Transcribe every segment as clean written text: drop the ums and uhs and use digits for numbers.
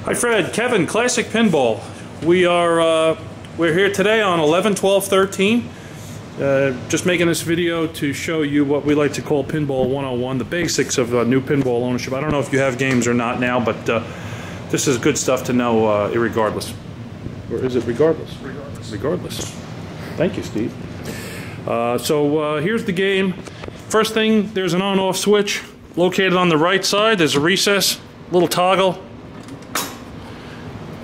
Hi Fred, Kevin, Classic Pinball. We're here today on 11/12/13. Just making this video to show you what we like to call Pinball 101, the basics of new pinball ownership. I don't know if you have games or not now, but this is good stuff to know irregardless. Or is it regardless? Regardless. Regardless. Thank you, Steve. Here's the game. First thing, there's an on-off switch located on the right side. There's a recess, little toggle.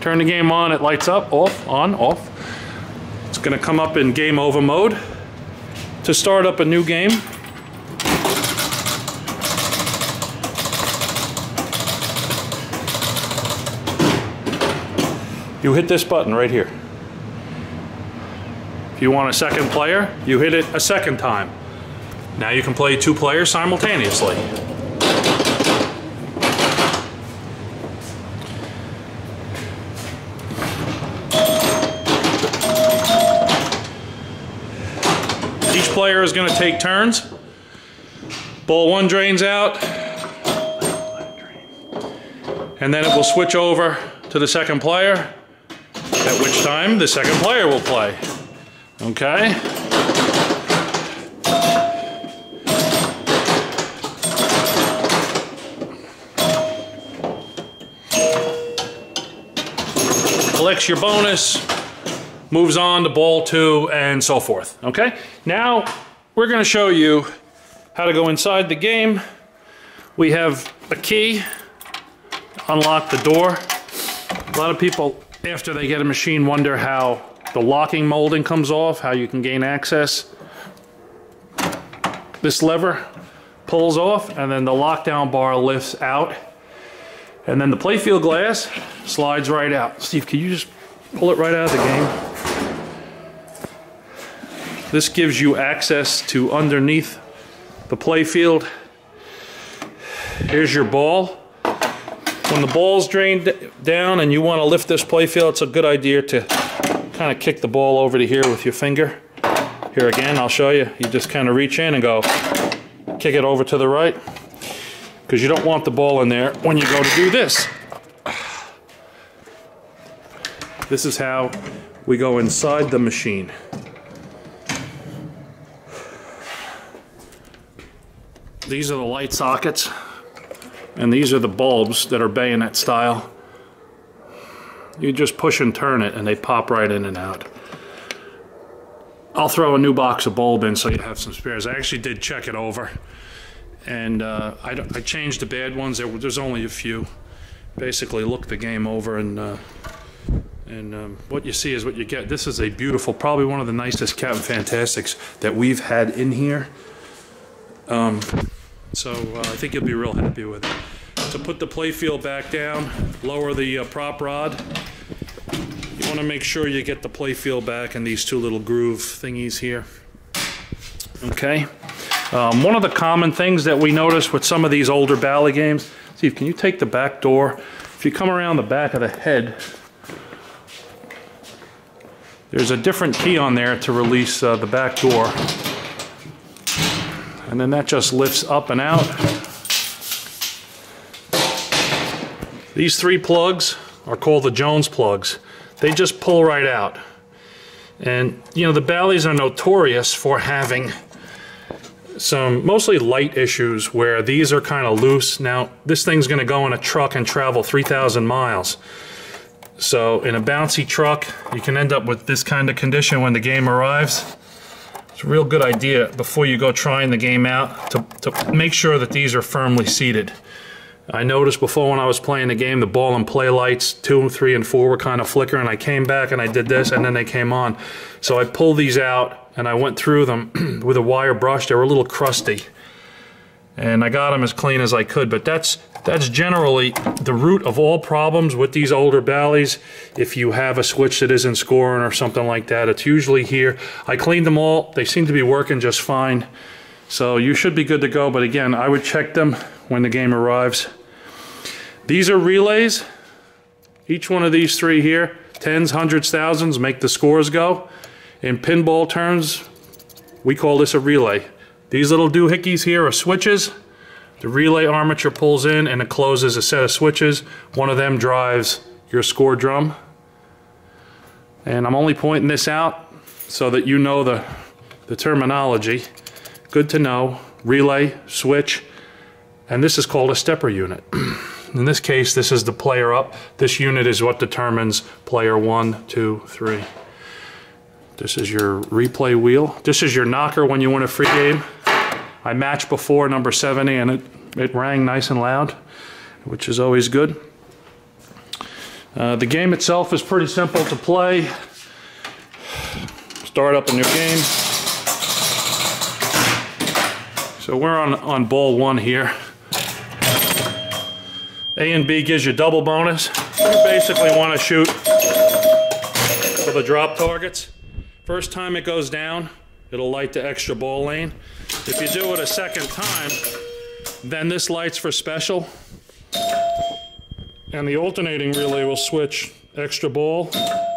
Turn the game on, it lights up, off, on, off. It's going to come up in game over mode. To start up a new game, you hit this button right here. If you want a second player, you hit it a second time. Now you can play two players simultaneously. Each player is going to take turns. Ball one drains out, and then it will switch over to the second player, at which time the second player will play. Okay? Collects your bonus, moves on to ball two, and so forth. Okay? Now, we're going to show you how to go inside the game. We have a key, unlock the door. A lot of people, after they get a machine, wonder how the locking molding comes off, how you can gain access. This lever pulls off, and then the lockdown bar lifts out. And then the playfield glass slides right out. Steve, can you just pull it right out of the game? This gives you access to underneath the playfield. Here's your ball. When the ball's drained down and you want to lift this playfield, it's a good idea to kind of kick the ball over to here with your finger. Here again, I'll show you. You just kind of reach in and go, kick it over to the right, because you don't want the ball in there when you go to do this. This is how we go inside the machine. These are the light sockets, and these are the bulbs that are bayonet style. You just push and turn it and they pop right in and out. I'll throw a new box of bulb in so you have some spares. I actually did check it over, and I changed the bad ones. There's only a few. Basically look the game over, and what you see is what you get. This is a beautiful, probably one of the nicest Captain Fantastics that we've had in here. I think you'll be real happy with it. To put the playfield back down, lower the prop rod. You want to make sure you get the playfield back in these two little groove thingies here. Okay. One of the common things that we notice with some of these older Bally games, Steve, can you take the back door? If you come around the back of the head, there's a different key on there to release the back door. And then that just lifts up and out. These three plugs are called the Jones plugs. They just pull right out. And you know, the Ballys are notorious for having some mostly light issues where these are kind of loose. Now, this thing's going to go in a truck and travel 3,000 miles. So in a bouncy truck, you can end up with this kind of condition when the game arrives. It's a real good idea before you go trying the game out to make sure that these are firmly seated. I noticed before when I was playing the game, the ball and play lights 2, 3, and 4 were kind of flickering. I came back and I did this, and then they came on. So I pulled these out and I went through them with a wire brush. They were a little crusty, and I got them as clean as I could. But that's generally the root of all problems with these older Ballys. If you have a switch that isn't scoring or something like that, it's usually here. I cleaned them all. They seem to be working just fine. So you should be good to go. But again, I would check them when the game arrives. These are relays. Each one of these three here, tens, hundreds, thousands, make the scores go. In pinball terms, we call this a relay. These little doohickeys here are switches. The relay armature pulls in and it closes a set of switches. One of them drives your score drum. And I'm only pointing this out so that you know the terminology. Good to know. Relay, switch, and this is called a stepper unit. In this case, this is the player up. This unit is what determines player 1, 2, 3. This is your replay wheel. This is your knocker when you win a free game. I matched before number 70 and it rang nice and loud, which is always good. The game itself is pretty simple to play. Start up a new game. So we're on ball 1 here. A and B gives you double bonus. You basically want to shoot for the drop targets. First time it goes down, it'll light the extra ball lane. If you do it a second time, then this lights for special. And the alternating relay will switch extra ball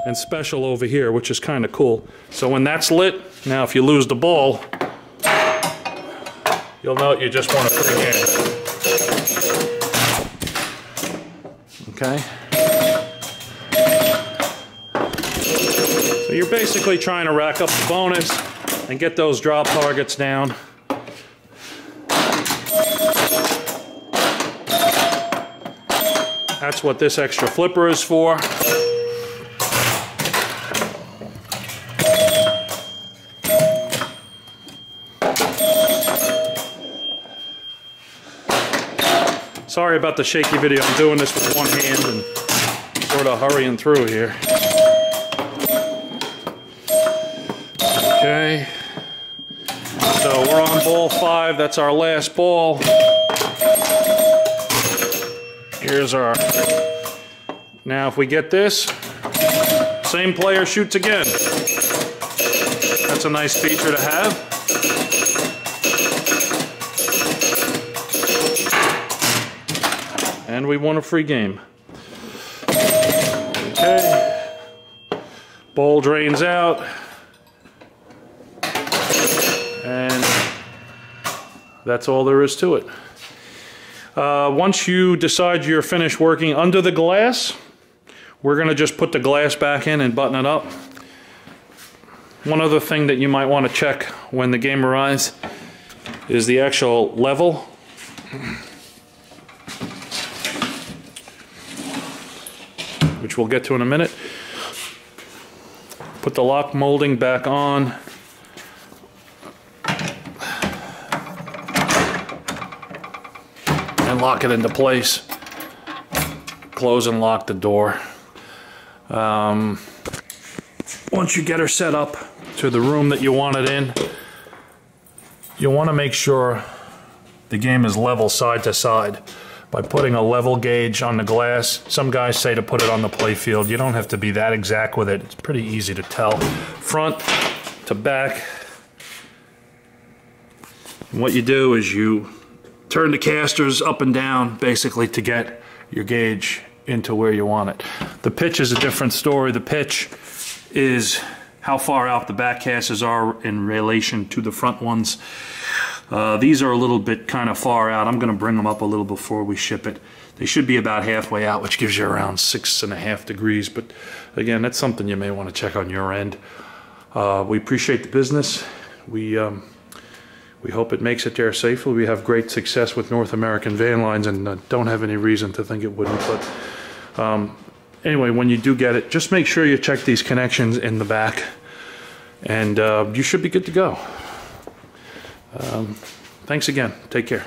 and special over here, which is kind of cool. So when that's lit, now if you lose the ball, you'll know you just won a free game. Okay? So you're basically trying to rack up the bonus and get those drop targets down. That's what this extra flipper is for. Sorry about the shaky video. I'm doing this with one hand and sort of hurrying through here. Okay. So we're on ball 5. That's our last ball. Here's our... Now if we get this, same player shoots again. That's a nice feature to have. And we won a free game. Okay. Ball drains out. And that's all there is to it. Once you decide you're finished working under the glass, we're going to just put the glass back in and button it up. One other thing that you might want to check when the game arrives is the actual level. Which we'll get to in a minute. Put the lock molding back on. And lock it into place. Close and lock the door. Once you get her set up to the room that you want it in, you want to make sure the game is level side to side by putting a level gauge on the glass. Some guys say to put it on the play field. You don't have to be that exact with it. It's pretty easy to tell. Front to back. And what you do is you turn the casters up and down basically to get your gauge into where you want it. The pitch is a different story. The pitch is how far out the back casters are in relation to the front ones. These are a little bit kind of far out. I'm going to bring them up a little before we ship it. They should be about halfway out, which gives you around 6.5 degrees. But again, that's something you may want to check on your end. We appreciate the business. We hope it makes it there safely. We have great success with North American van lines and don't have any reason to think it wouldn't. But anyway, when you do get it, just make sure you check these connections in the back and you should be good to go. Thanks again. Take care.